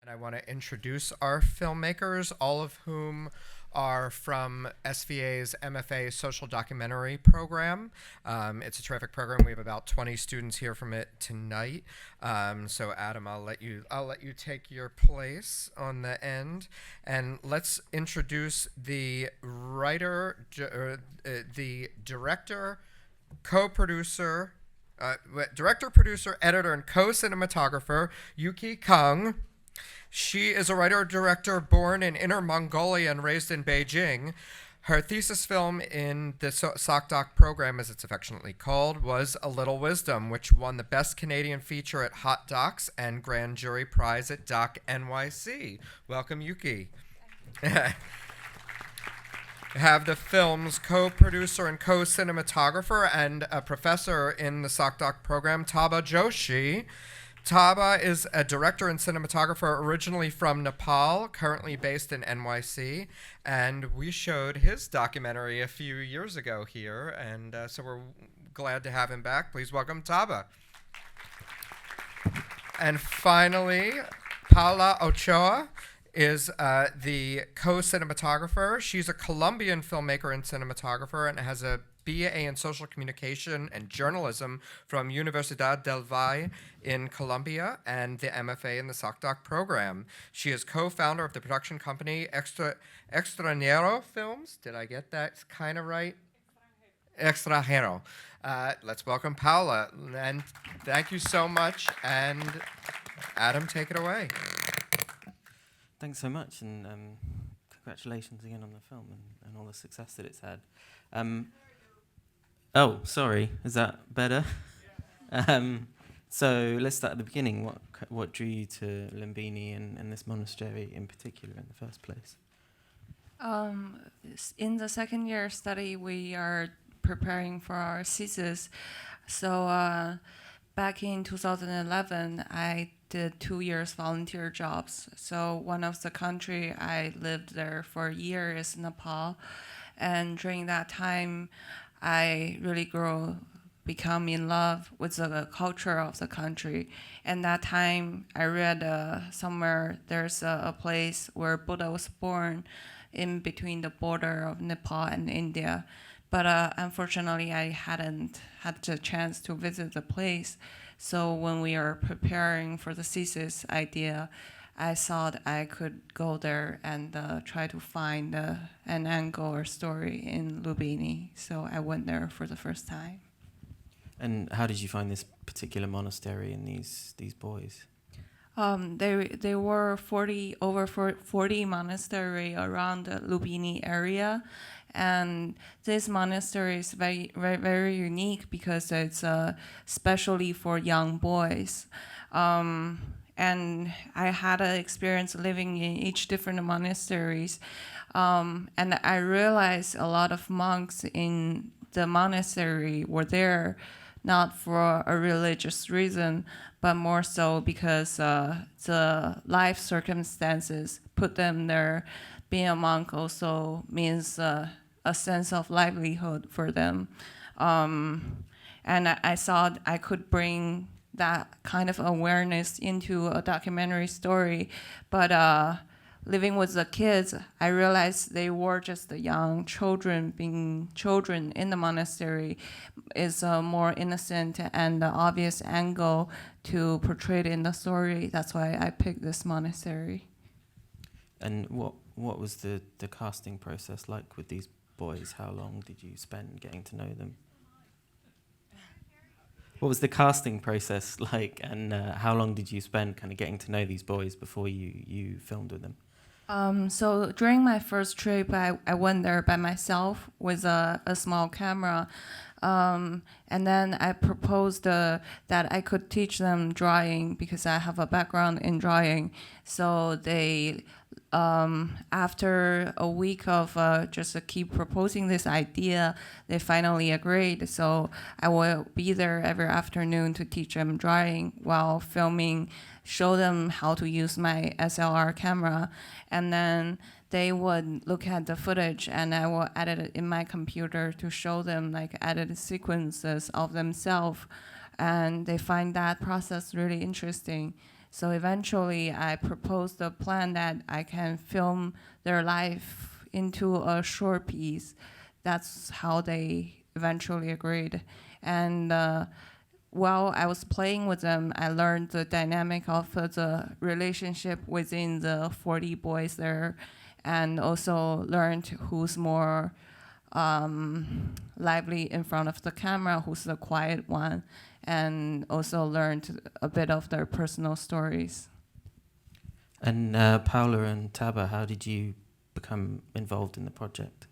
I want to introduce our filmmakers, all of whom are from SVA's MFA Social Documentary Program. It's a terrific program. We have about 20 students here from it tonight. So Adam, I'll let you take your place on the end, and let's introduce the writer, the director, co-producer. Director, producer, editor, and co-cinematographer, Yuqi Kang. She is a writer-director born in Inner Mongolia and raised in Beijing. Her thesis film in the SocDoc program, as it's affectionately called, was A Little Wisdom, which won the Best Canadian Feature at Hot Docs and Grand Jury Prize at Doc NYC. Welcome, Yuqi. Have the film's co-producer and co-cinematographer and a professor in the SocDoc program, Taba Joshi. Taba is a director and cinematographer originally from Nepal, currently based in NYC, and we showed his documentary a few years ago here, and so we're glad to have him back. Please welcome Taba. And finally, Paola Ochoa is the co-cinematographer. She's a Colombian filmmaker and cinematographer and has a BA in Social Communication and Journalism from Universidad del Valle in Colombia and the MFA in the SocDoc program. She is co-founder of the production company Extranjero Films. Did I get that kind of right? Extranjero. Let's welcome Paola. And thank you so much. And Adam, take it away. Thanks so much, and congratulations again on the film and all the success that it's had. Oh, sorry, is that better? So let's start at the beginning. What drew you to Lumbini and this monastery in particular in the first place? In the second year study, we are preparing for our thesis. So back in 2011, I did 2 years volunteer jobs. So one of the country I lived there for a year is Nepal. And during that time, I really become in love with the culture of the country. And that time, I read somewhere there's a place where Buddha was born in between the border of Nepal and India. But unfortunately, I hadn't had the chance to visit the place. So when we are preparing for the thesis idea, I thought I could go there and try to find an angle or story in Lumbini. So I went there for the first time. And how did you find this particular monastery and these boys? There were 40 monasteries around the Lumbini area. And this monastery is very, very, very unique because it's especially for young boys. And I had an experience living in each different monasteries. And I realized a lot of monks in the monastery were there not for a religious reason, but more so because the life circumstances put them there. Being a monk also means a sense of livelihood for them. And I thought I could bring that kind of awareness into a documentary story. But living with the kids, I realized they were just the young children. Being children in the monastery is a more innocent and obvious angle to portray it in the story. That's why I picked this monastery. And what was the casting process like with these boys? How long did you spend getting to know them? What was the casting process like, and how long did you spend kind of getting to know these boys before you filmed with them? So during my first trip, I went there by myself with a small camera. And then I proposed that I could teach them drawing because I have a background in drawing. So they, after a week of just keep proposing this idea, they finally agreed. So I will be there every afternoon to teach them drawing while filming, show them how to use my SLR camera, and then they would look at the footage and I will edit it in my computer to show them like edited sequences of themselves. And they find that process really interesting. So eventually, I proposed a plan that I can film their life into a short piece. That's how they eventually agreed. And while I was playing with them, I learned the dynamic of the relationship within the 40 boys there, and also learned who's more lively in front of the camera, who's the quiet one, and also learned a bit of their personal stories. And Paola and Taba, how did you become involved in the project?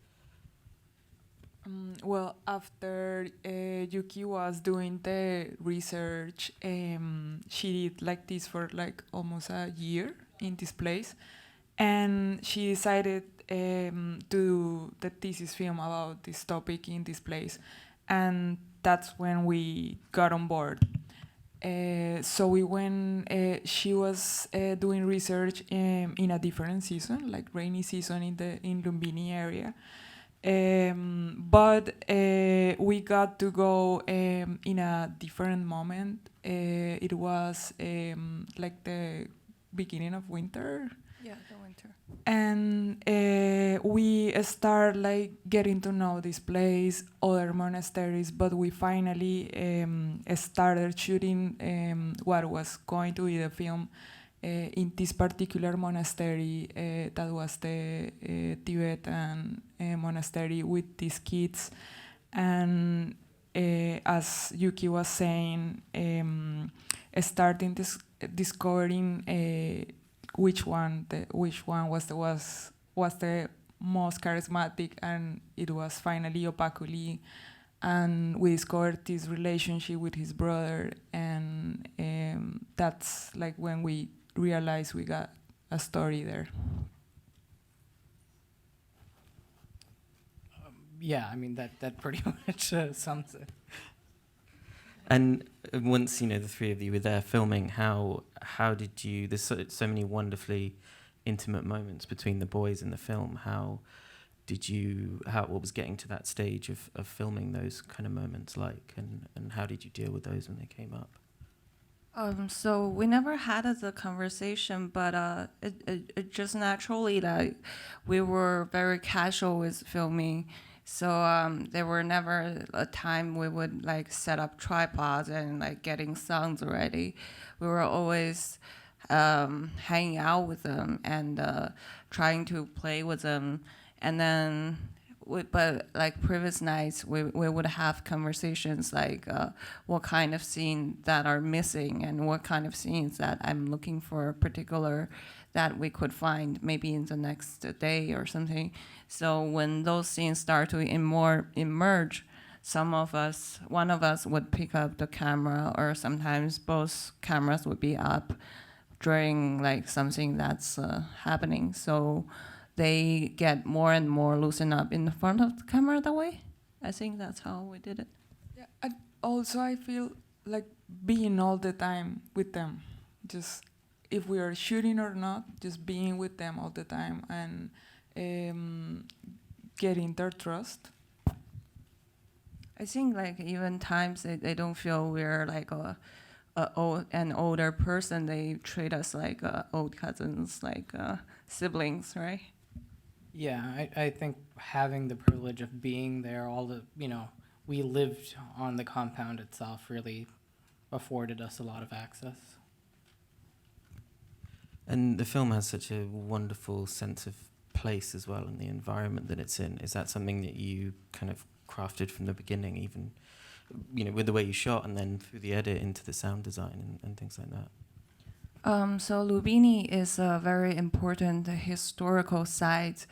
Well, after Yuki was doing the research, she did like this for like almost a year in this place, and she decided to do the thesis film about this topic in this place, and that's when we got on board. So we went. She was doing research in a different season, like rainy season in Lumbini area. But we got to go in a different moment. It was like the beginning of winter, Yeah, the winter. and we start like getting to know this place, other monasteries. But we finally started shooting what was going to be the film in this particular monastery that was the Tibetan monastery with these kids. And as Yuki was saying, starting discovering which one was the most charismatic, and it was finally Opakuli. And we discovered this relationship with his brother, and that's like when we realized we got a story there. Yeah, I mean that pretty much sums it. And once the three of you were there filming, how did you? There's so many wonderfully intimate moments between the boys in the film. How did you? What was getting to that stage of filming those kind of moments like, and how did you deal with those when they came up? So we never had the conversation, but it just naturally that we were very casual with filming. So there were never a time we would like set up tripods and like getting sounds ready. We were always hanging out with them and trying to play with them, and then. But like previous nights, we would have conversations like what kind of scene that are missing and what kind of scenes that I'm looking for particular that we could find maybe in the next day or something. So when those scenes start to emerge, one of us would pick up the camera, or sometimes both cameras would be up during like something that's happening. So they get more and more loosened up in the front of the camera that way. I think that's how we did it. Yeah, and also I feel like being all the time with them, just if we are shooting or not, just being with them all the time and getting their trust. I think like even times they don't feel we're like an older person. They treat us like old cousins, like siblings, right? Yeah, I think having the privilege of being there, we lived on the compound itself really afforded us a lot of access. And the film has such a wonderful sense of place as well, and the environment that it's in. Is that something that you kind of crafted from the beginning, even with the way you shot, and then through the edit into the sound design and things like that? So Lumbini is a very important historical site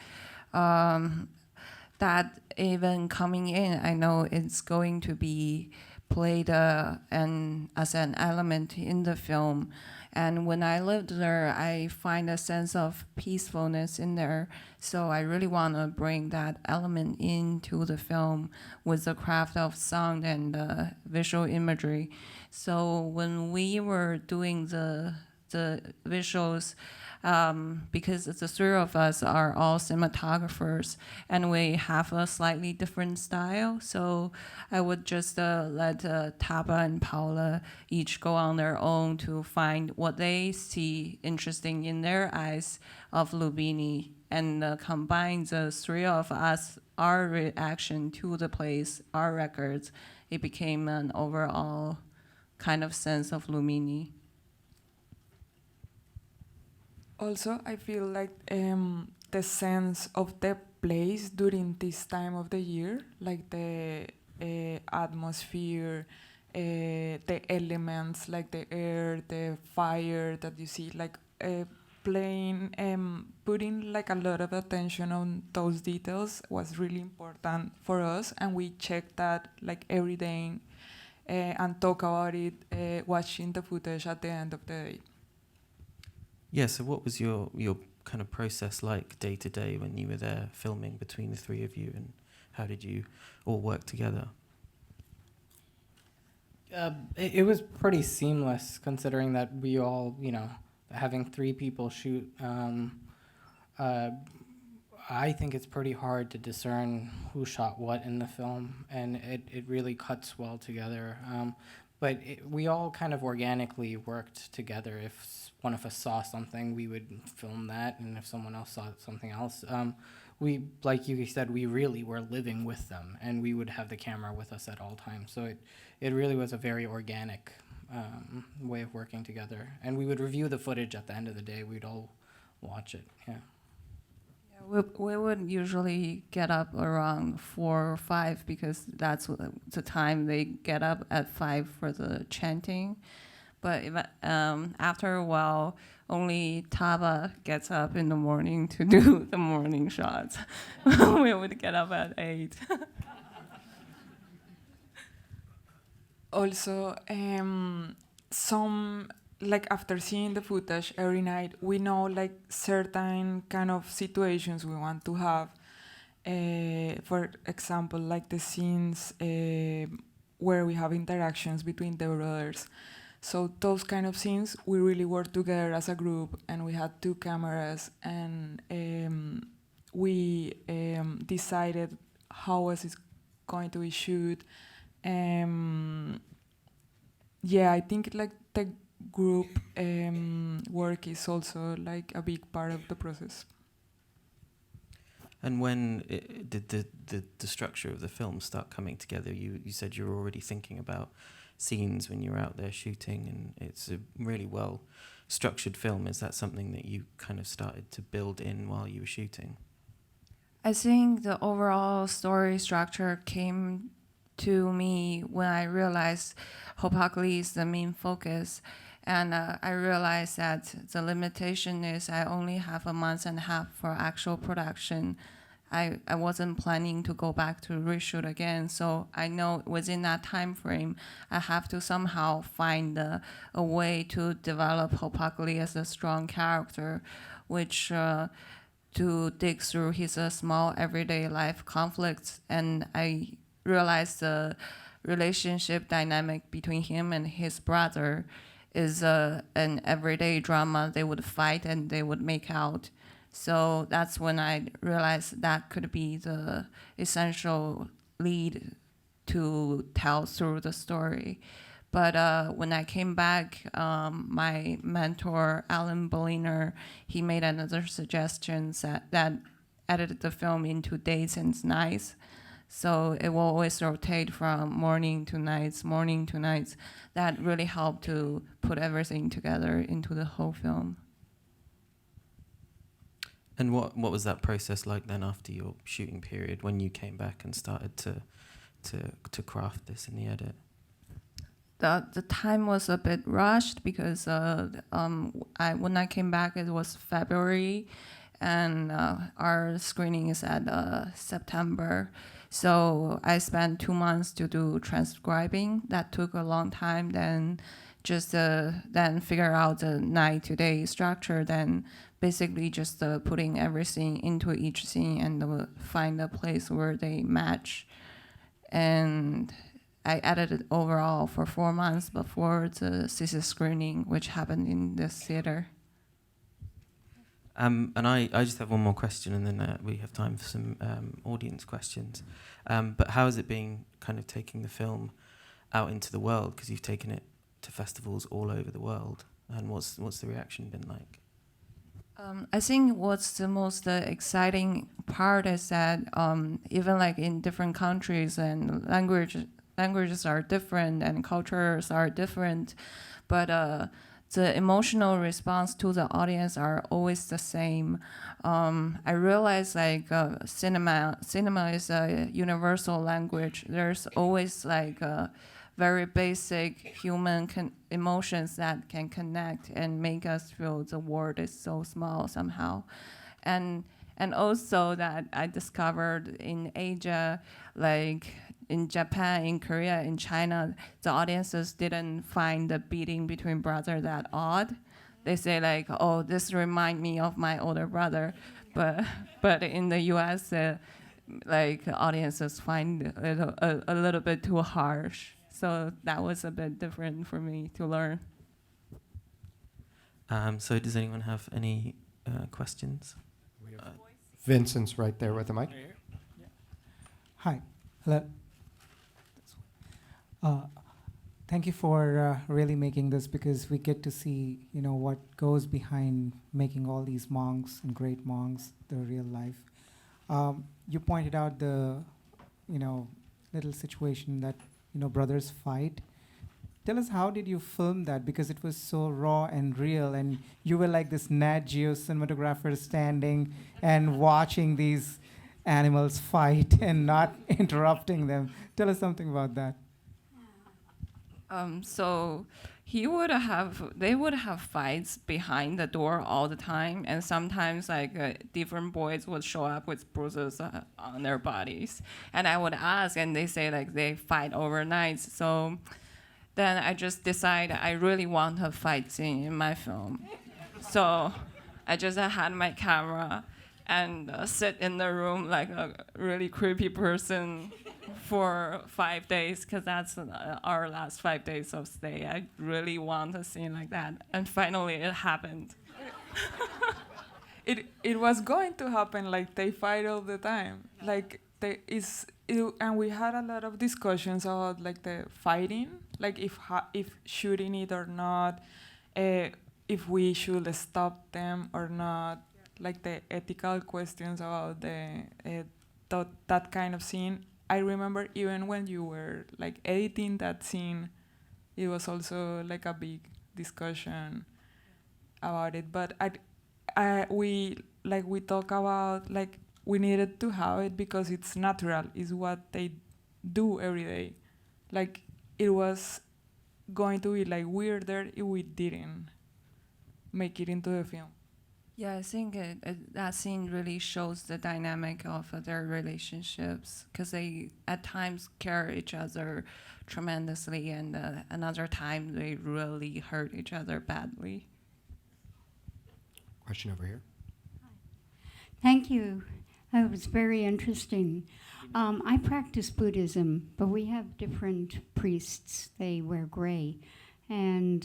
that even coming in, I know it's going to be played as an element in the film. And when I lived there, I find a sense of peacefulness in there. So I really want to bring that element into the film with the craft of sound and visual imagery. So when we were doing the the visuals, because the three of us are all cinematographers and we have a slightly different style. So I would just let Taba and Paola each go on their own to find what they see interesting in their eyes of Lubini, and combine the three of us, our reaction to the place, our records. It became an overall kind of sense of Lumini. Also, I feel like the sense of the place during this time of the year, like the atmosphere, the elements, like the air, the fire that you see, like playing, putting like a lot of attention on those details was really important for us, and we check that like every day and talk about it, watching the footage at the end of the day. Yeah, so what was your kind of process like day to day when you were there filming between the three of you, and how did you all work together? It was pretty seamless considering that we all, having three people shoot. I think it's pretty hard to discern who shot what in the film, and it really cuts well together. But we all kind of organically worked together. If one of us saw something, we would film that, and if someone else saw something else, we, like Yuki said, we really were living with them, and we would have the camera with us at all times. So it really was a very organic way of working together. And we would review the footage at the end of the day. We'd all watch it, yeah. We would usually get up around 4 or 5 because that's the time they get up at 5 for the chanting. But after a while, only Taba gets up in the morning to do the morning shots. We would get up at 8. Also, some, like after seeing the footage every night, we know like certain kind of situations we want to have. For example, like the scenes where we have interactions between the brothers. So those kind of scenes, we really worked together as a group, and we had 2 cameras, and we decided how was it going to be shoot. Yeah, I think like the group work is also like a big part of the process. And when did the structure of the film start coming together? You said you were already thinking about scenes when you were out there shooting, and it's a really well structured film. Is that something that you kind of started to build in while you were shooting? I think the overall story structure came to me when I realized Hopakli is the main focus. And I realized that the limitation is I only have a month and a half for actual production. I wasn't planning to go back to reshoot again, so I know within that time frame, I have to somehow find a way to develop Hopakli as a strong character, which to dig through his small everyday life conflicts. And I realized the relationship dynamic between him and his brother is an everyday drama. They would fight and they would make out. So that's when I realized that could be the essential lead to tell through the story. But when I came back, my mentor, Alan Boliner, he made another suggestion that edited the film into days and nights. So it will always rotate from morning to nights. That really helped to put everything together into the whole film. And what was that process like then after your shooting period, when you came back and started to craft this in the edit? The time was a bit rushed because when I came back, it was February, and our screening is at September. So I spent 2 months to do transcribing. That took a long time. Then just then figure out the night-to-day structure. Then basically just putting everything into each scene and find a place where they match. And I edited overall for 4 months before the thesis screening, which happened in this theater. And I just have one more question, and then we have time for some audience questions. But how has it been kind of taking the film out into the world? Because you've taken it to festivals all over the world. And what's the reaction been like? I think what's the most exciting part is that even like in different countries and languages are different and cultures are different, but the emotional response to the audience are always the same. I realize like cinema is a universal language. There's always like very basic human emotions that can connect and make us feel the world is so small somehow. And also that I discovered in Asia, like in Japan, in Korea, in China, the audiences didn't find the beating between brothers that odd. They say like, oh, this remind me of my older brother. But in the US, like audiences find it a little bit too harsh. So that was a bit different for me to learn. So does anyone have any questions? Vincent's right there with the mic. Hi. Hello. Thank you for really making this, because we get to see, what goes behind making all these monks and great monks, the real life. You pointed out the, little situation that, brothers fight. Tell us, how did you film that? Because it was so raw and real, and you were like this Nat Geo cinematographer standing and watching these animals fight and not interrupting them. Tell us something about that. So they would have fights behind the door all the time, and sometimes like different boys would show up with bruises on their bodies, and I would ask, and they say like they fight overnight. So then I just decide I really want a fight scene in my film. So I just had my camera and sit in the room like a really creepy person for 5 days, because that's our last 5 days of stay. I really want a scene like that, and finally it happened. It was going to happen. Like they fight all the time. Like and we had a lot of discussions about like the fighting, like if shooting it or not, if we should stop them or not, like the ethical questions about that kind of scene. I remember even when you were like editing that scene, it was also like a big discussion about it. But we talk about like we needed to have it because it's natural, is what they do every day. Like it was going to be like weirder if we didn't make it into the film. Yeah, I think that scene really shows the dynamic of their relationships, because they at times care each other tremendously, and another time they really hurt each other badly. Question over here. Thank you. That was very interesting. I practice Buddhism, but we have different priests. They wear gray. And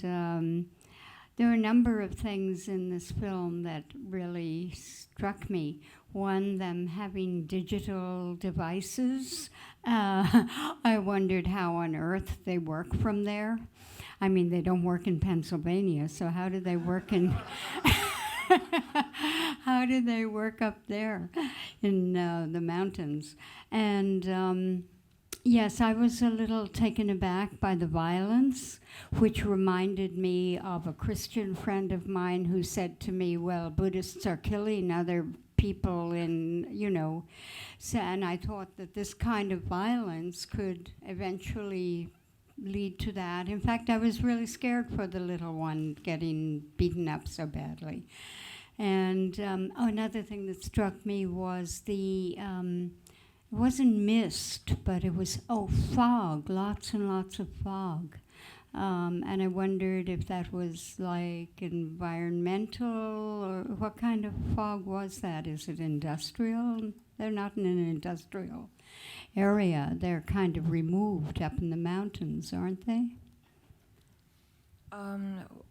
there are a number of things in this film that really struck me. One, them having digital devices. I wondered how on earth they work from there. I mean, they don't work in Pennsylvania, so how do they work in... How did they work up there in the mountains? And yes, I was a little taken aback by the violence, which reminded me of a Christian friend of mine who said to me, well, Buddhists are killing other people in, so, and I thought that this kind of violence could eventually lead to that. In fact, I was really scared for the little one getting beaten up so badly. And another thing that struck me was it wasn't mist, but it was, fog, lots and lots of fog. And I wondered if that was like environmental, or what kind of fog was that? Is it industrial? They're not in an industrial area. They're kind of removed up in the mountains, aren't they?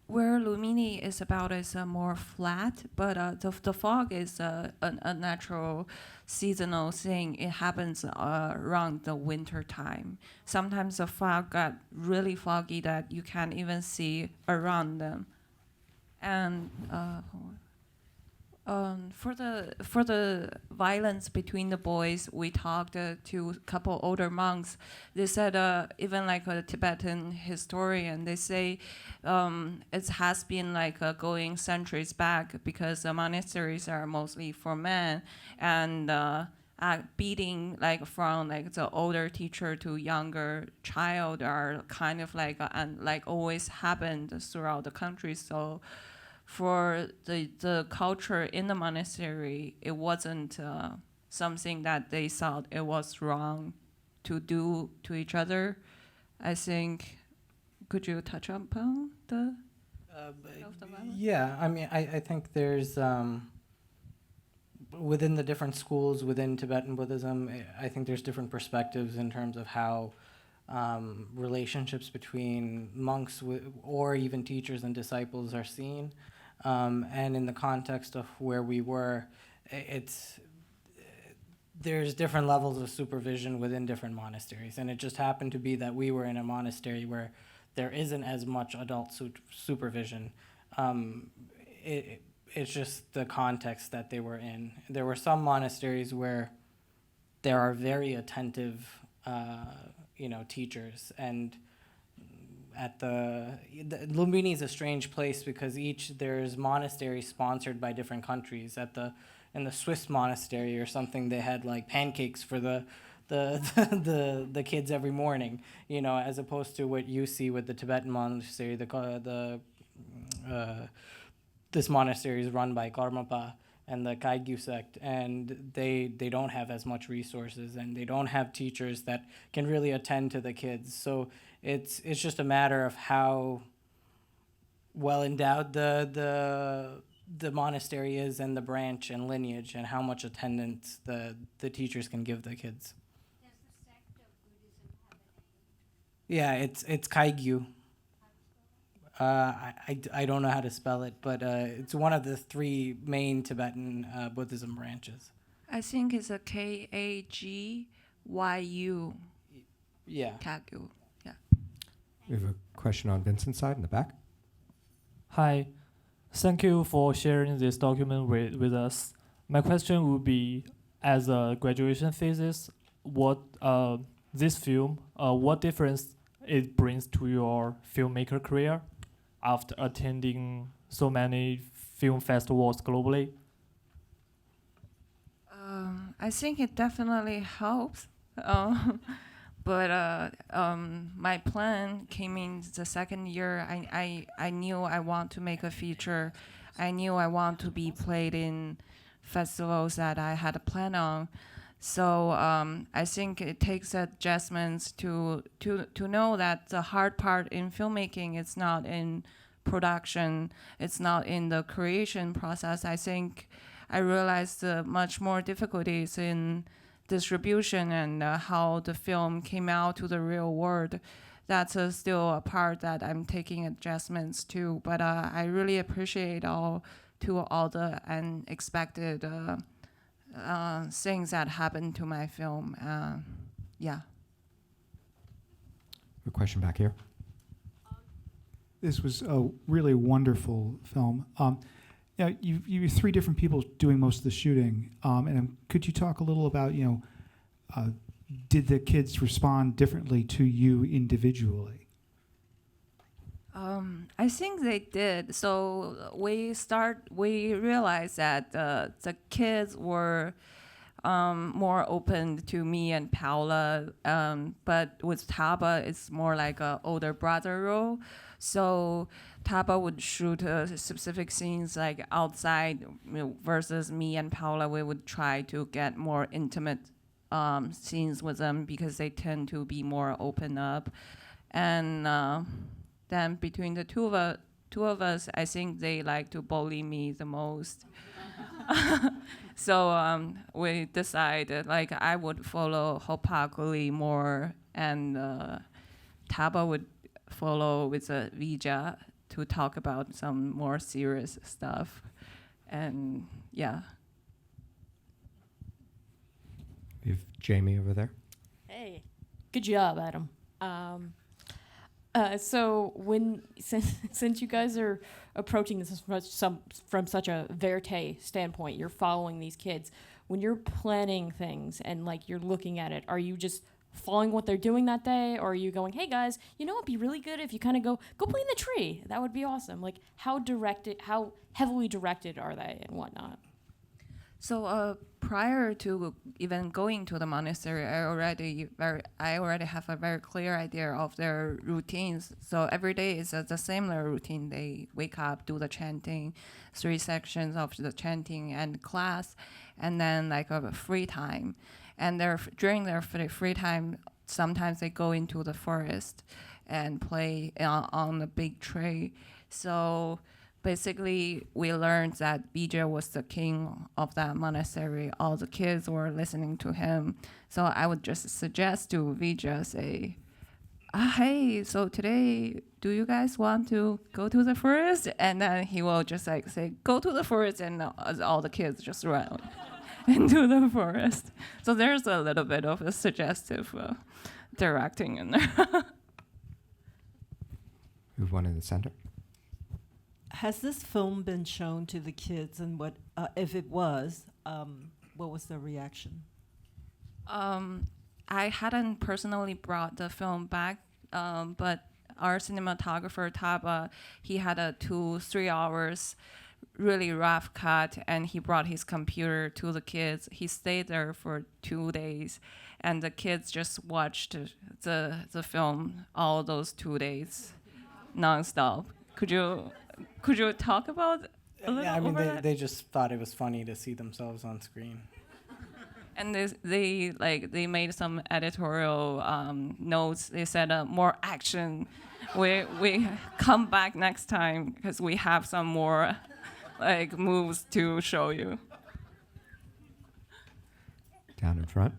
Where Lumini is about is more flat, but the fog is a natural seasonal thing. It happens around the winter time. Sometimes the fog got really foggy that you can't even see around them. And for the violence between the boys, we talked to a couple older monks. They said even like a Tibetan historian, they say it has been like going centuries back because the monasteries are mostly for men, and beating like from like the older teacher to younger child are kind of like and like always happened throughout the country. So for the culture in the monastery, it wasn't something that they thought it was wrong to do to each other. I think, could you touch upon the violence? Yeah, I mean, I think there's within the different schools within Tibetan Buddhism, I think there's different perspectives in terms of how relationships between monks or even teachers and disciples are seen. And in the context of where we were, there's different levels of supervision within different monasteries. And it just happened to be that we were in a monastery where there isn't as much adult supervision. It's just the context that they were in. There were some monasteries where there are very attentive, teachers, and Lumbini is a strange place because there's monasteries sponsored by different countries. In the Swiss monastery or something, they had like pancakes for the kids every morning, as opposed to what you see with the Tibetan monastery. This monastery is run by Karmapa and the Kaigyu sect, and they don't have as much resources, and they don't have teachers that can really attend to the kids. So it's just a matter of how well endowed the monastery is, and the branch and lineage, and how much attendance the teachers can give the kids. Does the sect of Buddhism have a name? Yeah, it's Kaigyu. I don't know how to spell it, but it's one of the three main Tibetan Buddhism branches. I think it's a Kagyu. Yeah. Kagyu. Yeah. We have a question on Vincent's side in the back. Hi, thank you for sharing this document with us. My question would be, as a graduation thesis, what this film, what difference it brings to your filmmaker career after attending so many film festivals globally? I think it definitely helps. But my plan came in the second year. I knew I want to make a feature. I knew I want to be played in festivals that I had a plan on. So I think it takes adjustments to know that the hard part in filmmaking is not in production, it's not in the creation process. I think I realized much more difficulties in distribution and how the film came out to the real world. That's still a part that I'm taking adjustments to. But I really appreciate all the unexpected things that happened to my film. Yeah. A question back here. This was a really wonderful film. You have three different people doing most of the shooting, and could you talk a little about, did the kids respond differently to you individually? I think they did. So we realized that the kids were more open to me and Paola, but with Taba, it's more like an older brother role. So Taba would shoot specific scenes like outside, versus me and Paola, we would try to get more intimate scenes with them because they tend to be more open up. And then between the two of us, I think they like to bully me the most. So we decided like I would follow Hopakuli more, and Taba would follow with Vija to talk about some more serious stuff. And yeah. We have Jamie over there. Hey, good job, Adam. So since you guys are approaching this from such a verite standpoint, you're following these kids. When you're planning things and like you're looking at it, are you just following what they're doing that day, or are you going, hey guys, you know, it'd be really good if you kind of go play in the tree. That would be awesome. Like how heavily directed are they and whatnot? So prior to even going to the monastery, I already have a very clear idea of their routines. So every day is the similar routine. They wake up, do the chanting, 3 sections of the chanting and class, and then like a free time. And during their free time, sometimes they go into the forest and play on a big tree. So basically, we learned that Bija was the king of that monastery. All the kids were listening to him. So I would just suggest to Bija, say, hey, so today, do you guys want to go to the forest? And then he will just like say, go to the forest, and all the kids just run into the forest. So there's a little bit of a suggestive directing in there. We have one in the center. Has this film been shown to the kids, and what, if it was, what was their reaction? I hadn't personally brought the film back, but our cinematographer, Taba, he had a 2-3 hours really rough cut, and he brought his computer to the kids. He stayed there for 2 days, and the kids just watched the film all those 2 days, nonstop. Could you talk about a little? Yeah, I mean, that? they just thought it was funny to see themselves on screen. And they made some editorial notes. They said more action. We come back next time because we have some more like moves to show you. Down in front.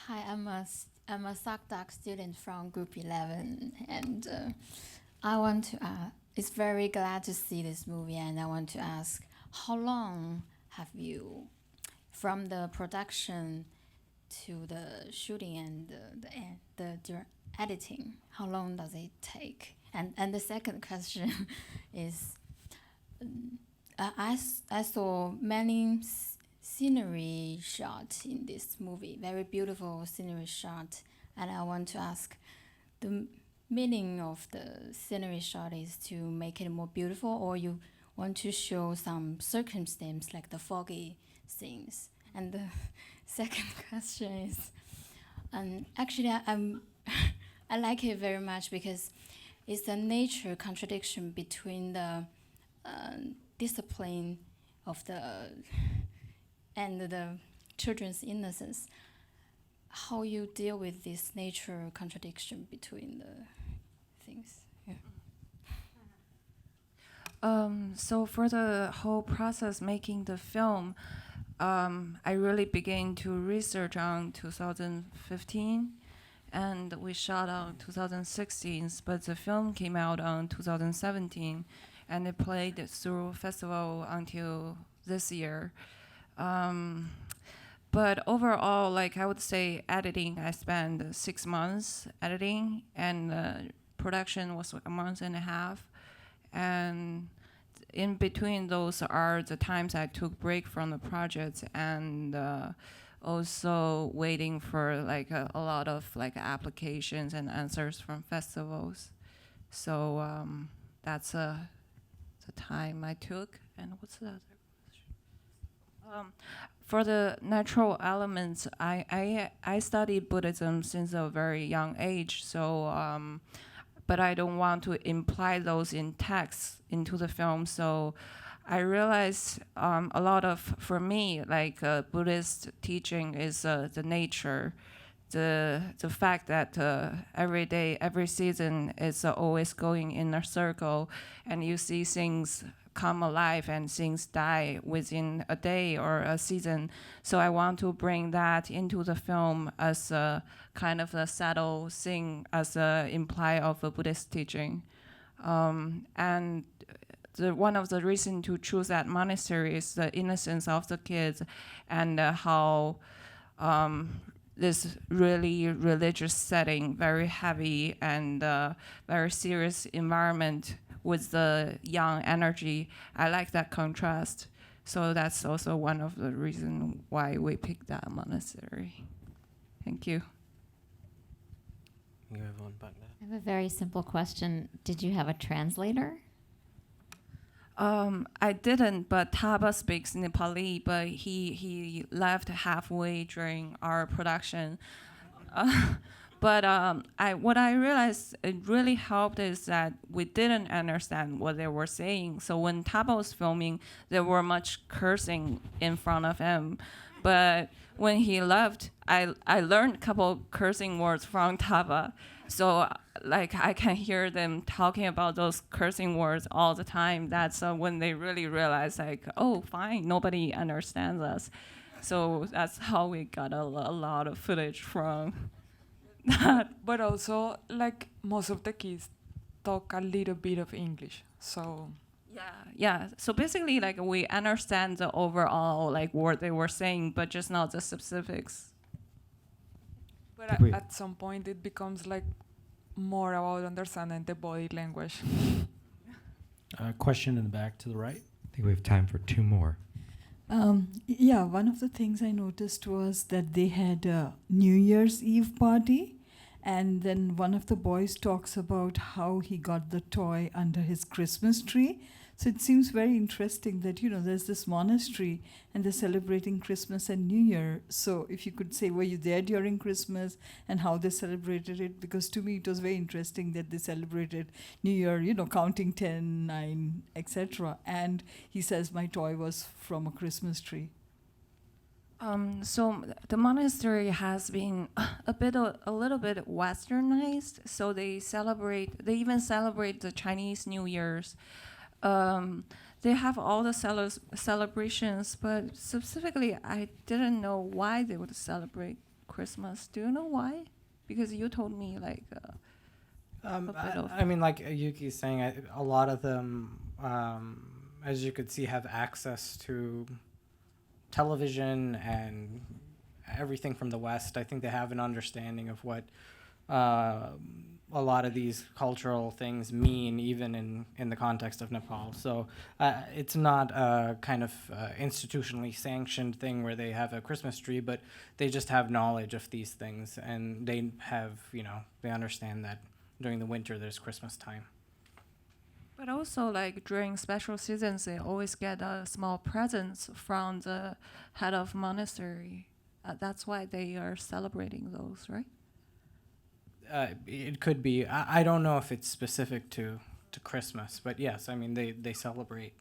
Hi, I'm a SocDoc student from Group 11, and I want to. It's very glad to see this movie, and I want to ask, how long have you, from the production to the shooting and the editing, how long does it take? And the second question is, I saw many scenery shot in this movie, very beautiful scenery shot, and I want to ask, the meaning of the scenery shot is to make it more beautiful, or you want to show some circumstance like the foggy scenes? And the second question is, actually I like it very much because it's a nature contradiction between the discipline of and the children's innocence. How you deal with this nature contradiction between the things? Yeah. So for the whole process making the film, I really began to research on 2015, and we shot on 2016, but the film came out on 2017, and it played through festival until this year. But overall, like I would say, editing, I spent 6 months editing, and production was like 1.5 months. And in between those are the times I took break from the project, and also waiting for like a lot of like applications and answers from festivals. So that's the time I took. And what's the other question? For the natural elements, I studied Buddhism since a very young age, so but I don't want to imply those in text into the film. So I realized a lot of, for me, like Buddhist teaching is the nature, the fact that every day, every season is always going in a circle, and you see things come alive and things die within a day or a season. So I want to bring that into the film as a kind of a subtle thing, as a imply of a Buddhist teaching. And one of the reasons to choose that monastery is the innocence of the kids, and how this really religious setting, very heavy and very serious environment with the young energy. I like that contrast. So that's also one of the reasons why we picked that monastery. Thank you. You have one back there. I have a very simple question. Did you have a translator? I didn't, but Taba speaks Nepali, but he left halfway during our production. But what I realized it really helped is that we didn't understand what they were saying. So when Taba was filming, there were much cursing in front of him. But when he left, I learned a couple cursing words from Taba. So like I can hear them talking about those cursing words all the time. That's when they really realize like, oh, fine, nobody understands us. So that's how we got a lot of footage from that. But also, like, most of the kids talk a little bit of English, so... Yeah. So basically, like, we understand the overall, like, what they were saying, but just not the specifics. But at some point, it becomes, like, more about understanding the body language. Question in the back to the right. I think we have time for two more. Yeah, one of the things I noticed was that they had a New Year's Eve party, and then one of the boys talks about how he got the toy under his Christmas tree. So it seems very interesting that, you know, there's this monastery and they're celebrating Christmas and New Year. So if you could say, were you there during Christmas and how they celebrated it? Because to me, it was very interesting that they celebrated New Year, you know, counting 10, 9, etc. And he says, my toy was from a Christmas tree. So the monastery has been a little bit westernized. So they even celebrate the Chinese New Year's. They have all the celebrations, but specifically, I didn't know why they would celebrate Christmas. Do you know why? Because you told me like. I mean, like Yuki's saying, a lot of them, as you could see, have access to television and everything from the West. I think they have an understanding of what a lot of these cultural things mean, even in the context of Nepal. So it's not a kind of institutionally sanctioned thing where they have a Christmas tree, but they just have knowledge of these things, and they have, you know, they understand that during the winter there's Christmas time. But also, like, during special seasons, they always get small presents from the head of monastery. That's why they are celebrating those, right? It could be. I don't know if it's specific to Christmas, but yes, I mean, they celebrate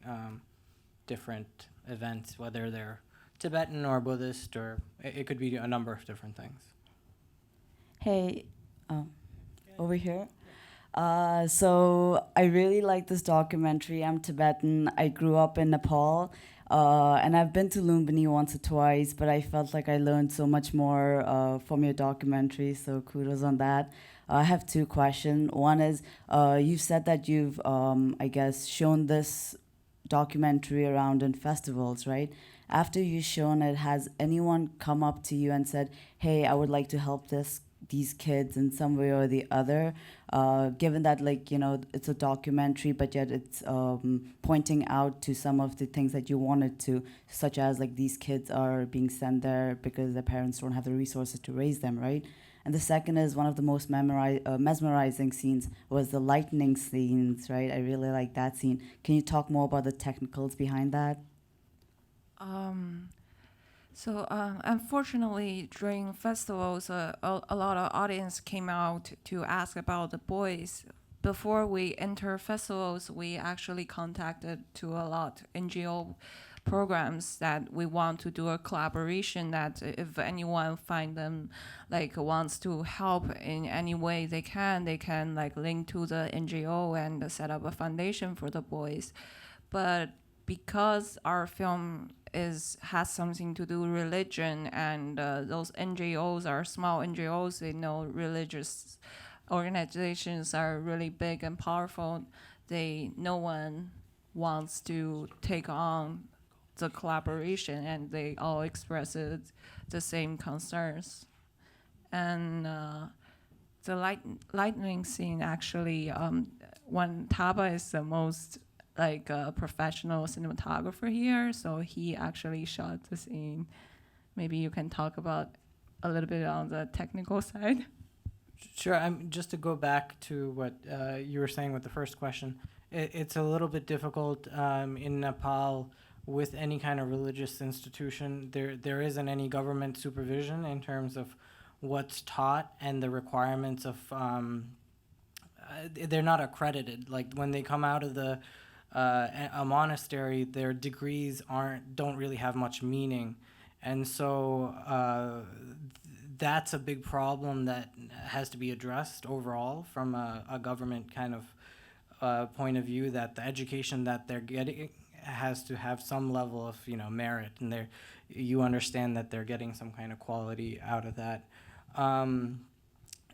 different events, whether they're Tibetan or Buddhist, or it could be a number of different things. Hey, over here. So I really like this documentary. I'm Tibetan. I grew up in Nepal, and I've been to Lumbini once or twice, but I felt like I learned so much more from your documentary, so kudos on that. I have two questions. One is, you've said that you've, I guess, shown this documentary around in festivals, right? After you've shown it, has anyone come up to you and said, hey, I would like to help these kids in some way or the other, given that, like, you know, it's a documentary, but yet it's pointing out to some of the things that you wanted to, such as, like, these kids are being sent there because their parents don't have the resources to raise them, right? And the second is, one of the most mesmerizing scenes was the lightning scenes, right? I really like that scene. Can you talk more about the technicals behind that? So unfortunately, during festivals, a lot of audience came out to ask about the boys. Before we enter festivals, we actually contacted to a lot NGO, programs that we want to do a collaboration, that if anyone find them like wants to help in any way they can like link to the NGO and set up a foundation for the boys. But because our film has something to do with religion, and those NGOs are small NGOs, they know religious organizations are really big and powerful. No one wants to take on the collaboration, and they all express the same concerns. And the lightning scene, actually, when Taba is the most like a professional cinematographer here, so he actually shot the scene. Maybe you can talk about a little bit on the technical side. Sure. Just to go back to what you were saying with the first question, it's a little bit difficult in Nepal with any kind of religious institution. There isn't any government supervision in terms of what's taught and the requirements of. They're not accredited. Like when they come out of a monastery, their degrees don't really have much meaning, and so that's a big problem that has to be addressed overall from a government kind of point of view, that the education that they're getting has to have some level of merit, and you understand that they're getting some kind of quality out of that.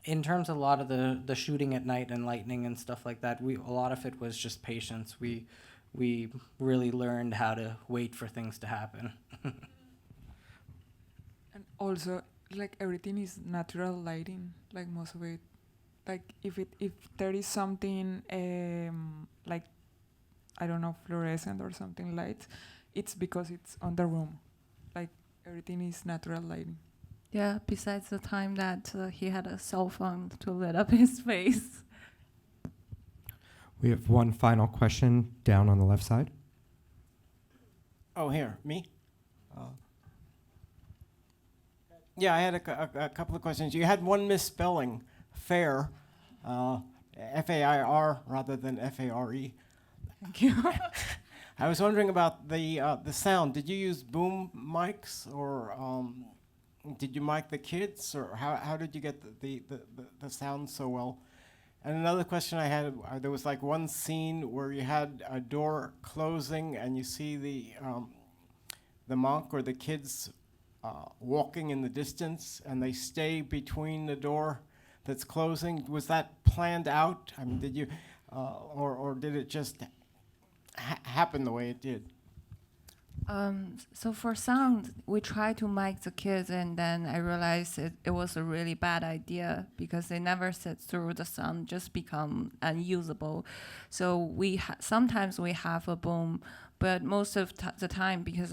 In terms of a lot of the shooting at night and lightning and stuff like that, a lot of it was just patience. We really learned how to wait for things to happen. And also, like everything is natural lighting, like most of it. Like if there is something like, I don't know, fluorescent or something light, it's because it's on the room. Like everything is natural lighting. Yeah, besides the time that he had a cell phone to lit up his face. We have one final question down on the left side. Oh, here, me? Yeah, I had a couple of questions. You had one misspelling, fair, F-A-I-R rather than F-A-R-E. Thank you. I was wondering about the sound. Did you use boom mics, or did you mic the kids, or how did you get the sound so well? And another question I had, there was like one scene where you had a door closing and you see the monk or the kids walking in the distance, and they stay between the door that's closing. Was that planned out? I mean, did you, or did it just happen the way it did? So for sound, we tried to mic the kids, and then I realized it was a really bad idea because they never sit through the sound, just become unusable. So sometimes we have a boom, but most of the time, because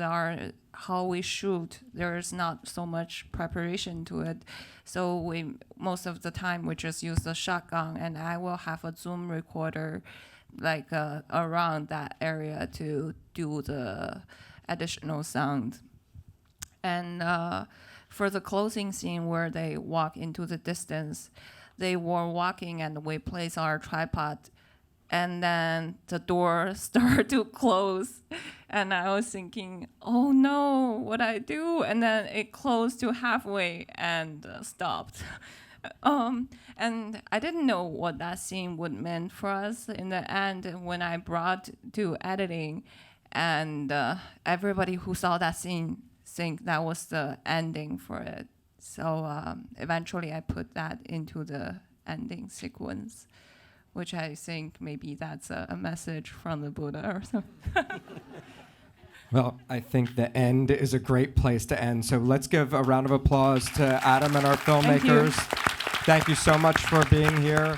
how we shoot, there is not so much preparation to it. So most of the time we just use the shotgun, and I will have a zoom recorder like around that area to do the additional sound. And for the closing scene where they walk into the distance, they were walking and we place our tripod, and then the door started to close, and I was thinking, oh no, what I do? And then it closed to halfway and stopped. And I didn't know what that scene would mean for us in the end when I brought to editing, and everybody who saw that scene think that was the ending for it. So eventually I put that into the ending sequence, which I think maybe that's a message from the Buddha or something. Well, I think the end is a great place to end. So let's give a round of applause to Adam and our filmmakers. Thank you so much for being here.